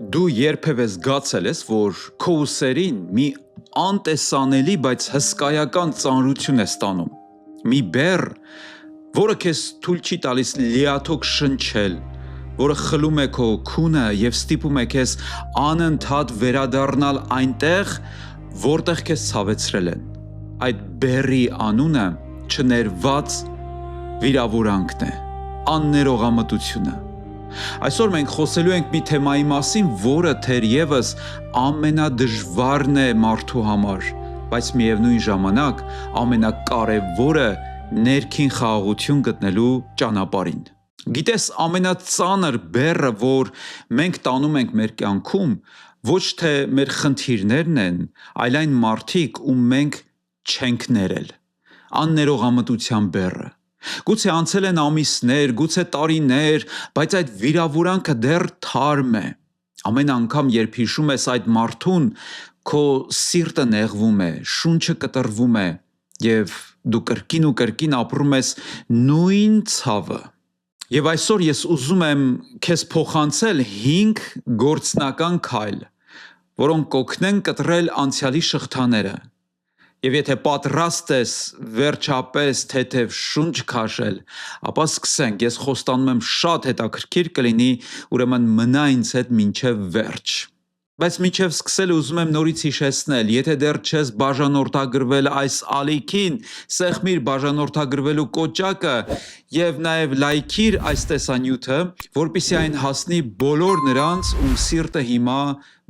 Դու երբևէ զգացել ես, որ քո ուսերին մի անտեսանելի, բայց հսկայական ծանրություն է ստանում։ Մի բեռ, որը քեզ թույլ չի տալիս լիաթոք շնչել, որը խլում է քո քունը և ստիպում է քեզ անընդհատ վերադառնալ այնտեղ, որտեղ քեզ ցավեցրել են։ Այդ բեռի անունը չներված վիրավորանքն է, աններողամտությունը։ Այսօր մենք խոսելու ենք մի թեմայի մասին, որը թերևս ամենադժվարն է մարդու համար, բայց միևնույն ժամանակ ամենակարևորը ներքին խաղաղություն գտնելու ճանապարհին։ Գիտես, ամենածանր բեռը, որ մենք տանում ենք մեր կյանքում, ոչ թե մեր խնդիրներն են, այլ այն մարդիկ, ում մենք չենք ներել։ Աններողամտության բեռը։ Գուցե անցել են ամիսներ, գուցե տարիներ, բայց այդ վիրավորանքը դեռ թարմ է։ Ամեն անգամ, երբ հիշում ես այդ մարդուն, քո սիրտը նեղվում է, շունչը կտրվում է, և դու կրկին ու կրկին ապրում ես նույն ցավը։ Եվ այսօր ես ուզում եմ քեզ փոխանցել 5 գործնական քայլ, որոնք կօգնեն կտրել անցյալի շղթաները։ Եվ եթե պատրաստ ես վերջապես թեթև շունչ քաշել, ապա սկսենք, ես խոստանում եմ շատ հետաքրքիր կլինի, ուրեմն մնա ինձ հետ մինչև վերջ։ Բայց մինչև սկսել ուզում եմ նորից հիշեցնել, եթե դեռ չես բաժանորդագրվել այս ալիքին, սեղմիր բաժանորդագրվելու կոճակը և նաև լայքիր այս տեսանյութը, որպեսզի այն հասնի բոլոր նրանց, ում սիրտը հիմա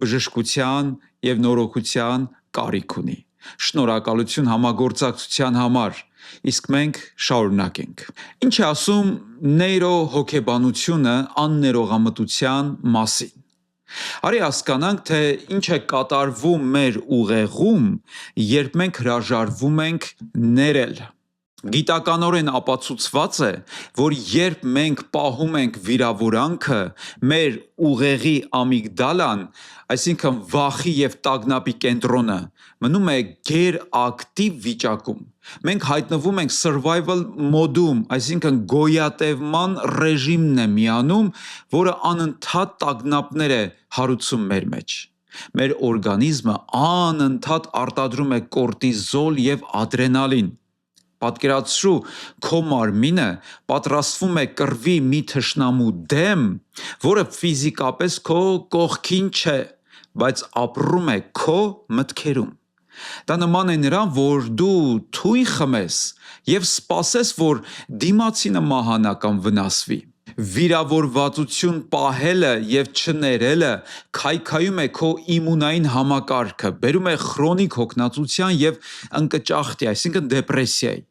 բժշկության և նորոգության կարիք ունի։ Շնորհակալություն համագործակցության համար, իսկ մենք շարունակենք։ Ինչ է ասում նեյրոհոգեբանությունը աններողամտության մասին։ Արի հասկանանք, թե ինչ է կատարվում մեր ուղեղում, երբ մենք հրաժարվում ենք ներել։ Գիտականորեն ապացուցված է, որ երբ մենք պահում ենք վիրավորանքը, մեր ուղեղի ամիգդալան, այսինքն վախի և տագնապի կենտրոնը, մնում է գերակտիվ վիճակում։ Մենք հայտնվում ենք survival մոդում, այսինքն գոյատևման ռեժիմն է միանում, որը անընդհատ տագնապներ է հարուցում մեր մեջ։ Մեր օրգանիզմը անընդհատ արտադրում է կորտիզոլ և ադրենալին։ Պատկերացրու, քո մարմինը պատրաստվում է կռվի մի թշնամու դեմ, որը ֆիզիկապես քո կողքին չէ, բայց ապրում է քո մտքերում։ Դա նման է նրան, որ դու թույն խմես և սպասես, որ դիմացինը մահանա կամ վնասվի։ Վիրավորվածություն պահելը և չներելը քայքայում է քո իմունային համակարգը, բերում է քրոնիկ հոգնածության և ընկճախտի, այսինքն դեպրեսիայի։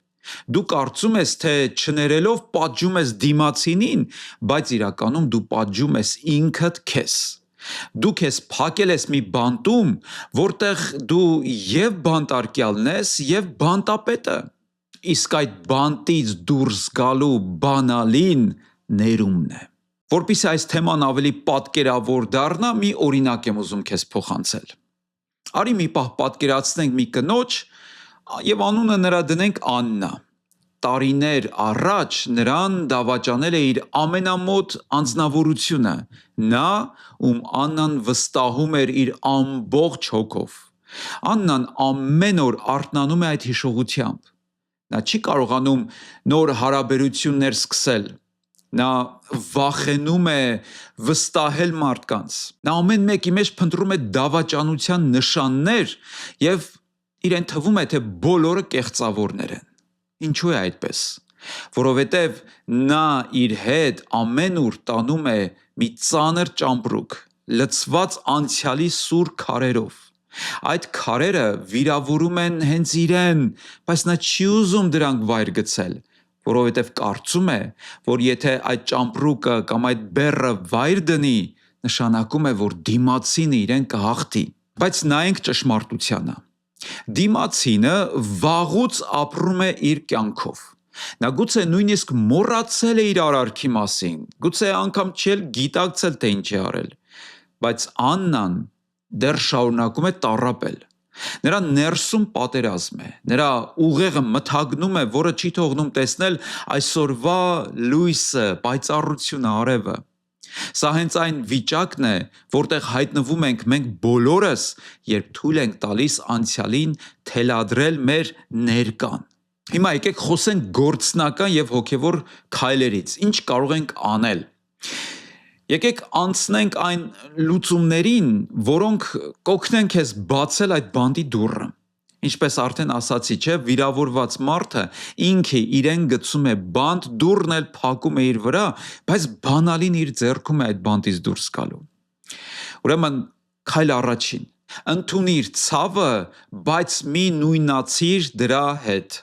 Դու կարծում ես, թե չներելով պատժում ես դիմացինին, բայց իրականում դու պատժում ես ինքդ քեզ։ Դու քեզ փակել ես մի բանտում, որտեղ դու և բանտարկյալն ես, և բանտապետը։ Իսկ այդ բանտից դուրս գալու բանալին ներումն է։ Որպեսզի այս թեման ավելի պատկերավոր դառնա, մի օրինակ եմ ուզում քեզ փոխանցել։ Արի մի պահ պատկերացնենք մի կնոջ և անունը նրա դնենք Աննա։ Տարիներ առաջ նրան դավաճանել է իր ամենամոտ անձնավորությունը, նա, ում Աննան վստահում էր իր ամբողջ հոգով։ Աննան ամեն օր արթնանում է այդ հիշողությամբ։ Նա չի կարողանում նոր հարաբերություններ սկսել։ Նա վախենում է վստահել մարդկանց։ Նա ամեն մեկի մեջ փնտրում է դավաճանության նշաններ և իրեն թվում է, թե բոլորը կեղծավորներ են։ Ինչու է այդպես։ Որովհետև նա իր հետ ամենուր տանում է մի ծանր ճամպրուկ, լցված անցյալի սուր քարերով։ Այդ քարերը վիրավորում են հենց իրեն, բայց նա չի ուզում դրանք վայր գցել, որովհետև կարծում է, որ եթե այդ ճամպրուկը կամ այդ բեռը վայր դնի, նշանակում է, որ դիմացինը իրեն կհաղթի։ Բայց նայենք ճշմարտությանը։ Դիմացինը վաղուց ապրում է իր կյանքով։ Նա գուցե նույնիսկ մոռացել է իր արարքի մասին, գուցե անգամ չի էլ գիտակցել, թե ինչ է արել։ Բայց Աննան դեռ շարունակում է տառապել։ Նրա ներսում պատերազմ է, նրա ուղեղը մթագնում է, որը չի թողնում տեսնել այսօրվա լույսը, պայծառությունը, արևը։ Սա հենց այն վիճակն է, որտեղ հայտնվում ենք մենք բոլորս, երբ թույլ ենք տալիս անցյալին թելադրել մեր ներկան։ Հիմա եկեք խոսենք գործնական եւ հոգեվոր քայլերից։ Ինչ կարող ենք անել։ Եկեք անցնենք այն լուծումներին, որոնք կօգնեն քեզ բացել այդ բանտի դուռը։ Ինչպես արդեն ասացի, չէ, վիրավորված մարդը ինքը իրեն գցում է բանտ, դուռն էլ փակում է իր վրա, բայց բանալին իր ձեռքում է այդ բանտից դուրս գալու։ Ուրեմն քայլ առաջին, ընդունիր ցավը, բայց մի նույնացիր դրա հետ։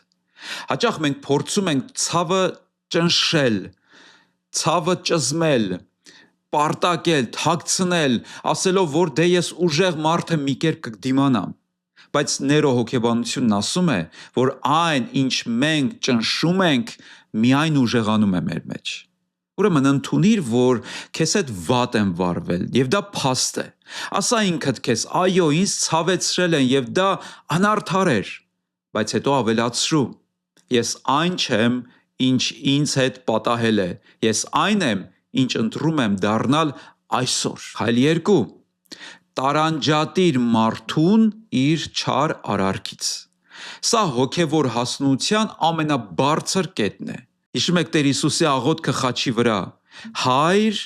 Հաճախ մենք փորձում ենք ցավը ճնշել, ցավը ճզմել, պարտակել, թաքցնել, ասելով, որ դե ես ուժեղ մարդ եմ, մի կերպ կդիմանամ։ Բայց նեյրոհոգեբանությունն ասում է, որ այն, ինչ մենք ճնշում ենք, միայն ուժեղանում է մեր մեջ։ Ուրեմն ընդունիր, որ քեզ հետ վատ եմ վարվել, եւ դա փաստ է։ Ասա ինքդ քեզ, այո, ինձ ցավեցրել են եւ դա անարդար էր, բայց հետո ավելացրու. ես այն չեմ, ինչ ինձ հետ պատահել է, ես այն եմ, ինչ ընտրում եմ դառնալ այսօր։ Քայլ 2. Տարանջատիր մարդուն իր չար արարքից։ Սա հոգևոր հասունության ամենաբարձր կետն է։ Հիշում եք Տեր Հիսուսի աղոթքը խաչի վրա. Հայր,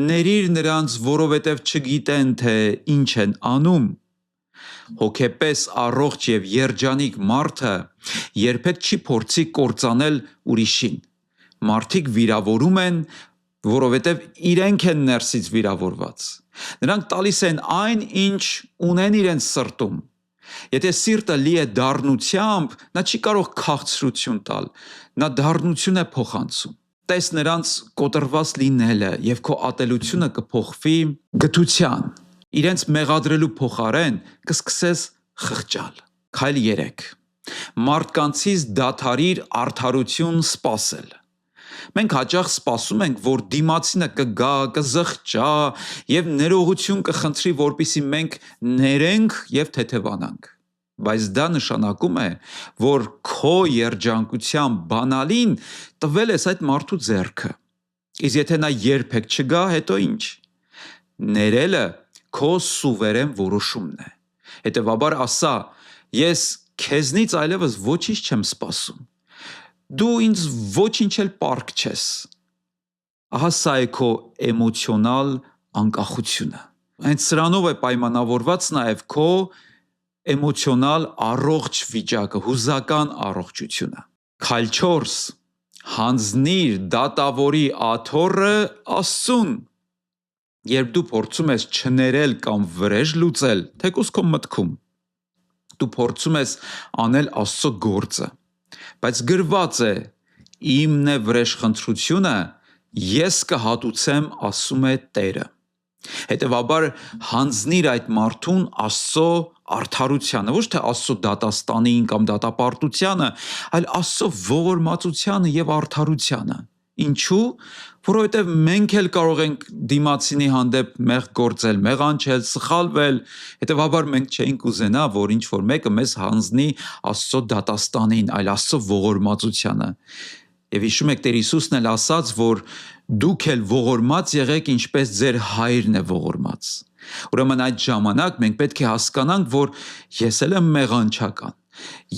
ներիր նրանց, որովհետև չգիտեն, թե ինչ են անում։ Հոգեպես առողջ եւ երջանիկ մարդը երբեք չի փորձի կործանել ուրիշին։ Մարդիկ վիրավորում են, որովհետև իրենք են ներսից վիրավորված։ Նրանք տալիս են այն, ինչ ունեն իրենց սրտում։ Եթե սիրտը լի է դառնությամբ, նա չի կարող քաղցրություն տալ, նա դառնություն է փոխանցում։ Տես նրանց կոտրված լինելը եւ քո ատելությունը կփոխվի գթության։ Իրենց մեղադրելու փոխարեն կսկսես խղճալ։ Քայլ 3. Մարդկանցից դադարիր արդարություն սպասել։ Մենք հաճախ սպասում ենք, որ դիմացինը կգա, կզղջա եւ ներողություն կխնդրի, որպեսզի մենք ներենք եւ թեթևանանք։ Բայց դա նշանակում է, որ քո երջանկության բանալին տվել ես այդ մարդու ձեռքը։ Իսկ եթե նա երբեք չգա, հետո ինչ։ Ներելը քո սուվերեն որոշումն է։ Հետևաբար ասա. ես քեզնից այլևս ոչինչ չեմ սպասում։ Դու ինձ ոչինչ էլ պարտք չես։ Ահա սա է քո էմոցիոնալ անկախությունը։ Հենց սրանով է պայմանավորված նաև քո էմոցիոնալ առողջ վիճակը, հուզական առողջությունը։ Քայլ 4. Հանձնիր դատավորի աթոռը Աստծուն։ Երբ դու փորձում ես չներել կամ վրեժ լուծել, թեկուզ քո մտքում, դու փորձում ես անել Աստծո գործը, բայց գրված է. իմն է վրեժխնդրությունը, ես կհատուցեմ, ասում է Տերը։ Հետևաբար հանձնիր այդ մարդուն Աստծո արդարությանը, ոչ թե Աստծո դատաստանին կամ դատապարտությանը, այլ Աստծո ողորմածությանը եւ արդարությանը։ Ինչու՞, որովհետև մենք էլ կարող ենք դիմացինի հանդեպ մեղք գործել, մեղանչել, սխալվել, հետևաբար մենք չէինք ուզենա, որ ինչ-որ մեկը մեզ հանձնի Աստծո դատաստանին, այլ Աստծո ողորմածությանը։ Եվ հիշում եք Տեր Հիսուսն էլ ասաց, որ դուք էլ ողորմած եղեք, ինչպես ձեր հայրն է ողորմած։ Ուրեմն այդ ժամանակ մենք պետք է հասկանանք, որ ես էլ եմ մեղանչական,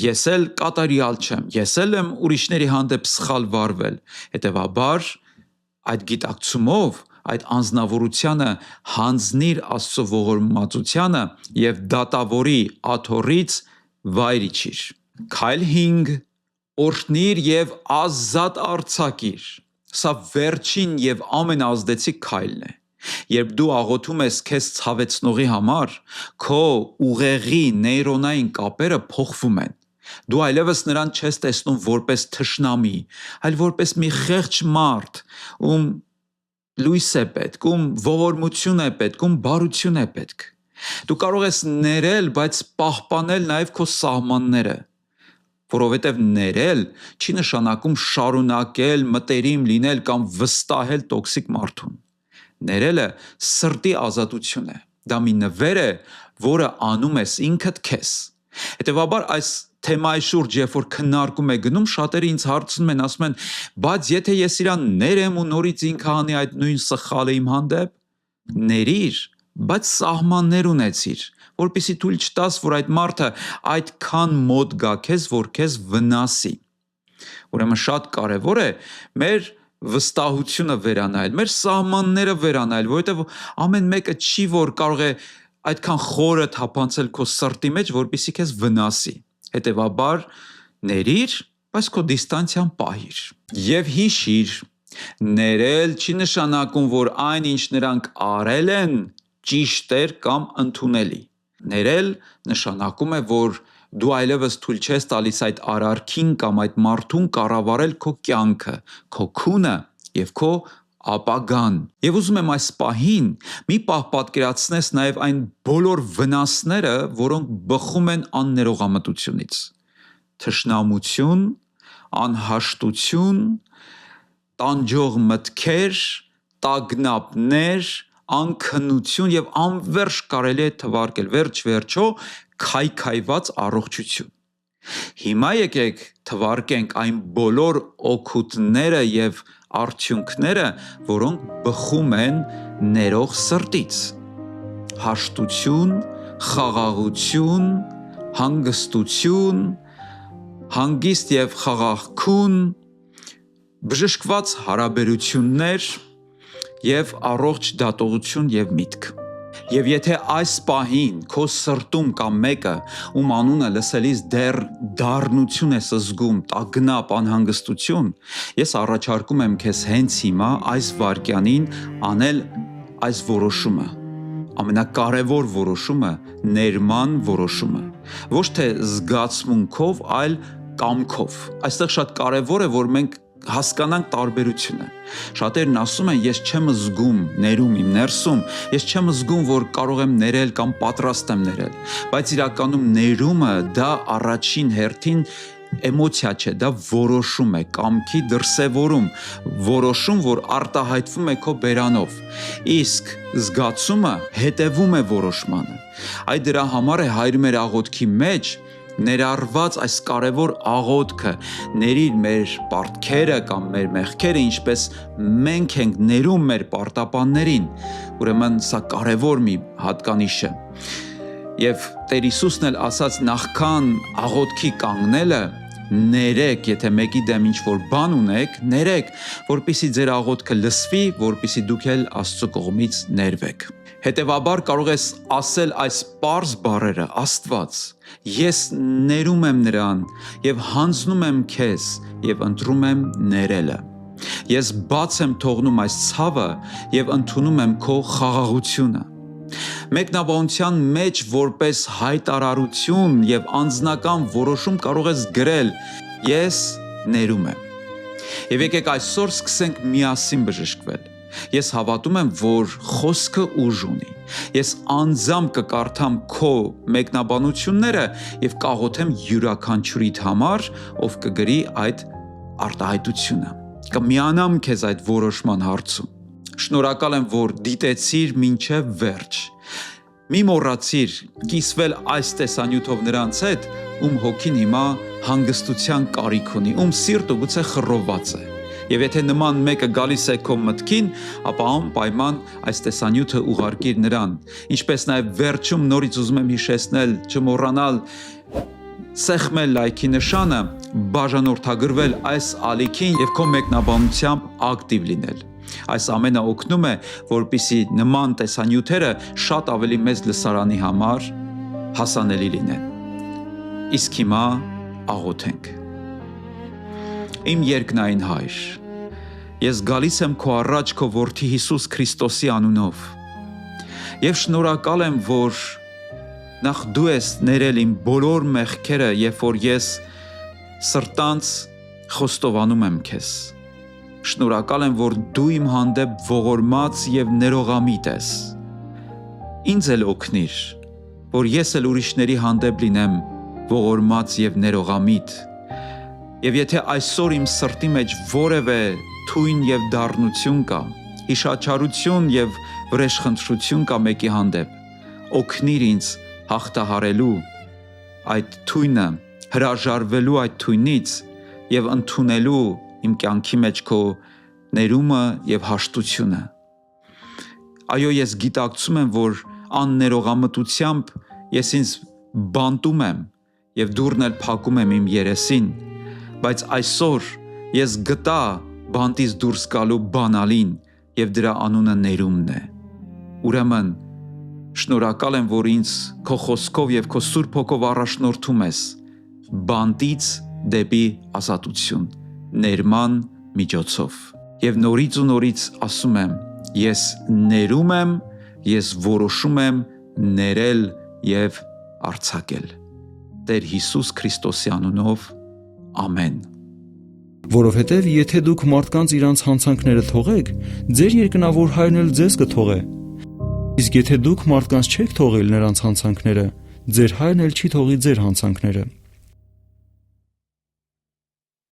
ես էլ կատարյալ չեմ, ես էլ եմ ուրիշների հանդեպ սխալ վարվել։ Հետևաբար այդ գիտակցումով այդ անձնավորությանը հանձնիր Աստծո ողորմածությանը եւ դատավորի աթոռից վայր իջիր։ Քայլ 5. Օրհնիր եւ ազատ արձակիր։ Սա վերջին եւ ամենազդեցիկ քայլն է։ Երբ դու աղոթում ես քեզ ցավեցնողի համար, քո ուղեղի նեյրոնային կապերը փոխվում են։ Դու այլևս նրան չես տեսնում որպես թշնամի, այլ որպես մի խեղճ մարդ, ում լույս է պետք, ում ողորմություն է պետք, ում բարություն է պետք։ Դու կարող ես ներել, բայց պահպանել նաև քո սահմանները, որովհետև ներել չի նշանակում շարունակել, մտերիմ լինել կամ վստահել տոքսիկ մարդուն։ Ներելը սրտի ազատություն է։ Դա մի նվեր է, որը անում ես ինքդ քեզ։ Հետևաբար այս թեմայի շուրջ, երբ որ քննարկում է գնում, շատերը ինձ հարցնում են, ասում են, բայց եթե ես իրան ներեմ ու նորից ինքը անի այդ նույն սխալը իմ հանդեպ, ներիր, բայց սահմաններ ունեցիր, որպեսզի թույլ չտաս, որ այդ մարդը այդքան մոտ գա քեզ, որ քեզ վնասի։ Ուրեմն շատ կարևոր է մեր վստահությունը վերանայել, մեր սահմանները վերանայել, որովհետև ամեն մեկը չի, որ կարող է այդքան խորը թափանցել քո սրտի մեջ, որպեսզի քեզ վնասի։ Հետևաբար ներիր, բայց քո դիստանցիան պահիր։ Եվ հիշիր, ներել չի նշանակում, որ այն, ինչ նրանք արել են, ճիշտ էր կամ ընդունելի։ Ներել նշանակում է, որ դու այլևս թույլ չես տալիս այդ արարքին կամ այդ մարդուն կառավարել քո կյանքը, քո քունը եւ քո ապագան։ Եվ ուզում եմ այս պահին մի պահ պատկերացնես նաև այն բոլոր վնասները, որոնք բխում են աններողամտությունից։ Թշնամություն, անհաշտություն, տանջող մտքեր, տագնապներ, անքնություն եւ անverջ կարելի է թվարկել վերջ-վերջո քայքայված առողջություն։ Հիմա եկեք թվարկենք այն բոլոր օգուտները եւ արդյունքները, որոնք բխում են ներող սրտից։ Հաշտություն, խաղաղություն, հանգստություն, հանգիստ եւ խաղաղքուն, բժշկված հարաբերություններ եւ առողջ դատողություն եւ միտք։ Եվ եթե այս պահին քո սրտում կամ մեկը, ում անունը լսելիս դեռ դառնություն ես զգում, տագնապ, անհանգստություն, ես առաջարկում եմ քեզ հենց հիմա այս վայրկյանին անել այս որոշումը։ Ամենակարևոր որոշումը, ներման որոշումը։ Ոչ թե զգացմունքով, այլ կամքով։ Այստեղ շատ կարևոր է, որ մենք հասկանանք տարբերությունը։ Շատերն ասում են, ես չեմ զգում ներում իմ ներսում, ես չեմ զգում, որ կարող եմ ներել կամ պատրաստ եմ ներել, բայց իրականում ներումը դա առաջին հերթին էմոցիա չէ, դա որոշում է, կամքի դրսևորում, որոշում, որ արտահայտվում է քո բերանով։ Իսկ զգացումը հետևում է որոշմանը։ Այդ դրա համար է Հայր մեր աղոթքի մեջ ներառված այս կարևոր աղոթքը, ների՛ր մեր պարտքերը կամ մեր մեղքերը, ինչպես մենք ենք ներում մեր պարտապաններին։ Ուրեմն սա կարևոր մի հատկանիշ է։ Եվ Տեր Հիսուսն էլ ասաց, նախքան աղոթքի կանգնելը, ներեք, եթե մեկի դեմ ինչ-որ բան ունեք, ներեք, որպեսզի ձեր աղոթքը լսվի, որպեսզի դուք էլ Աստծո կողմից ներվեք։ Հետևաբար կարող ես ասել այս պարզ բառերը, Աստված, ես ներում եմ նրան եւ հանձնում եմ քեզ եւ ընտրում եմ ներելը։ Ես բաց եմ թողնում այս ցավը եւ ընդունում եմ քո խաղաղությունը։ Մեկնաբանության մեջ որպես հայտարարություն եւ անձնական որոշում կարող ես գրել. ես ներում եմ։ Եվ եկեք այսօր սկսենք միասին բժշկվել։ Ես հավատում եմ, որ խոսքը ուժ ունի։ Ես անձամբ կկարդամ քո մեկնաբանությունները եւ կաղոթեմ յուրաքանչյուրիդ համար, ով կգրի այդ արտահայտությունը։ Կմիանամ քեզ այդ որոշման հարցում։ Շնորհակալ եմ, որ դիտեցիր մինչև վերջ։ Մի մոռացիր կիսվել այս տեսանյութով նրանց հետ, ում հոգին հիմա հանգստության կարիք ունի, ում սիրտը գուցե խռոված է։ Եվ եթե նման մեկը գալիս է քո մտքին, ապա անպայման այս տեսանյութը ուղարկիր նրան։ Ինչպես նաև վերջում նորից ուզում եմ հիշեցնել, չմոռանալ սեղմել լայքի նշանը, բաժանորդագրվել այս ալիքին եւ քո մեկնաբանությամբ ակտիվ լինել։ Այս ամենը օգնում է, որպեսզի նման տեսանյութերը շատ ավելի մեծ լսարանի համար հասանելի լինեն։ Իսկ հիմա աղոթենք։ Իմ երկնային Հայր, ես գալիս եմ քո առաջ քո որդի Հիսուս Քրիստոսի անունով եւ շնորհակալ եմ, որ նախ դու ես ներել իմ բոլոր մեղքերը, երբ որ ես սրտանց խոստովանում եմ քեզ։ Շնորհակալ եմ, որ դու իմ հանդեպ ողորմած եւ ներողամիտ ես։ Ինձ էլ օգնիր, որ ես էլ ուրիշների հանդեպ լինեմ ողորմած եւ ներողամիտ։ Եվ եթե այսօր իմ սրտի մեջ որևէ թույն եւ դառնություն կա, հիշաչարություն եւ վրեժխնդրություն կա մեկի հանդեպ, օգնիր ինձ հաղթահարելու այդ թույնը հրաժարվելու այդ թույնից եւ ընդունելու իմ կյանքի մեջ քո ներումը եւ հաշտությունը։ Այո, ես գիտակցում եմ, որ աններողամտությամբ ես ինձ բանտում եմ եւ դուռն էլ փակում եմ իմ երեսին, բայց այսօր ես գտա բանտից դուրս գալու բանալին եւ դրա անունը ներումն է։ Ուրեմն շնորհակալ եմ, որ ինձ քո խոսքով եւ քո Սուրբ Հոգով առաջնորդում ես բանտից դեպի ազատություն, ներման միջոցով։ Եվ նորից ու նորից ասում եմ, ես ներում եմ, ես որոշում եմ ներել եւ արձակել։ Տեր Հիսուս Քրիստոսի անունով, ամեն։ Որովհետև եթե դուք մարդկանց իրանց հանցանքները թողեք, ձեր երկնավոր Հայրն էլ ձեզ կթողե։ Իսկ եթե դուք մարդկանց չեք թողել նրանց հանցանքները, ձեր Հայրն էլ չի թողի ձեր հանցանքները։